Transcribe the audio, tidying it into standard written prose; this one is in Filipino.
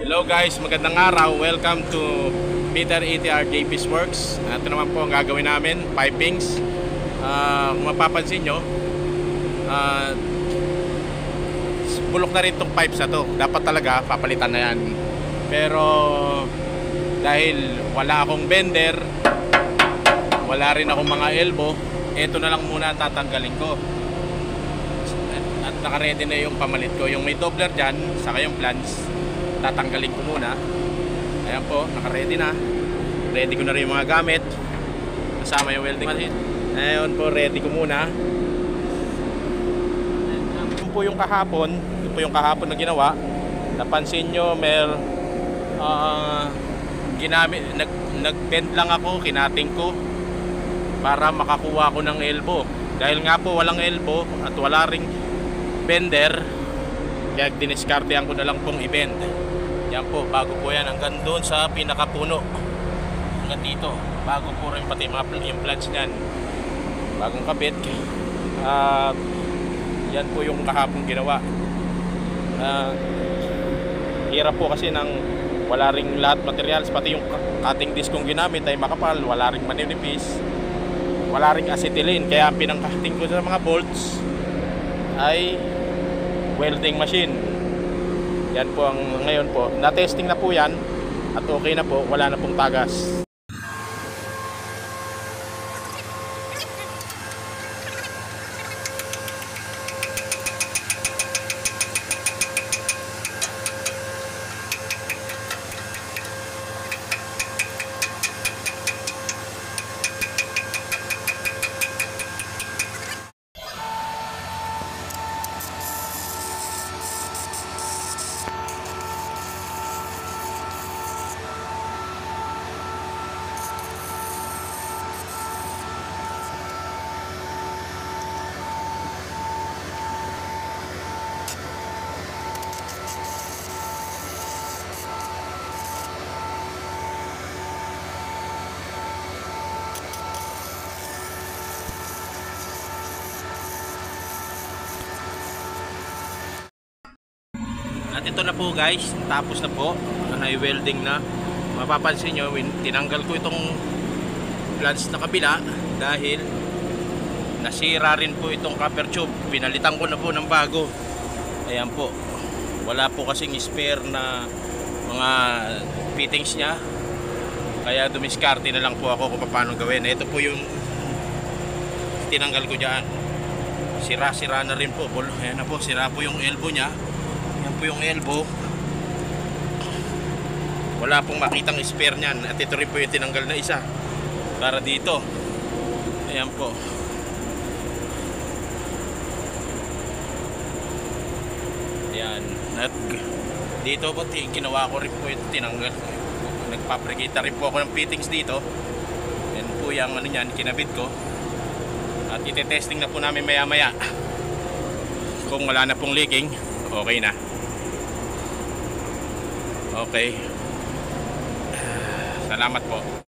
Hello guys, magandang araw. Welcome to Peter ETR JP's Works. Ito naman po ang gagawin namin, pipings. Kung mapapansin nyo, bulok na rin itong pipes na to. Dapat talaga papalitan na yan. Pero dahil wala akong bender, wala rin akong mga elbow, ito na lang muna ang tatanggalin ko. At naka-ready na yung pamalit ko. Yung may doubler dyan, saka yung plans, tatanggalin ko muna. Ayan po, naka-ready na. Ready ko na rin yung mga gamit, kasama yung welding machine. Ayan po, ready ko muna. Ito po yung kahapon. Ito po yung kahapon na ginawa. Napansin nyo, nag-bend lang ako, kinating ko para makakuha ko ng elbow. Dahil nga po walang elbow at wala ring bender, kaya diniskartehan ko na lang pong i-bend. Yan po, bago po yan hanggang doon sa pinakapuno, hanggang dito, bago po rin pati mga implants nyan, bagong kabit. Yan po yung kahapon ginawa. Hirap po kasi ng wala ring lahat materials, pati yung cutting disc kong ginamit ay makapal, wala ring maninipis, wala ring acetylene, kaya pinang-cutting ko sa mga bolts ay welding machine. Yan po ang ngayon po, na-testing na po yan at okay na po, wala na pong tagas. At ito na po guys, tapos na po, na-welding na. Mapapansin nyo, tinanggal ko itong plans na kabila dahil nasira rin po itong copper tube. Pinalitan ko na po ng bago. Ayan po, wala po kasing spare na mga fittings nya, kaya dumiskarte na lang po ako kung paano gawin. Ito po yung tinanggal ko dyan. Sira-sira na rin po. Ayan na po, sira po yung elbow nya. Yan po yung elbow, wala pong makitang spare nyan. At ito rin po yung tinanggal na isa para dito. Ayan po. Ayan. At dito po ginawa ko rin po ito, tinanggal. Nagpaprikita rin po ako ng fittings dito. Yan po yung ano nyan, kinabit ko. At ite-testing na po namin maya maya. Kung wala na pong leaking, okay na. Okay. Salamat po.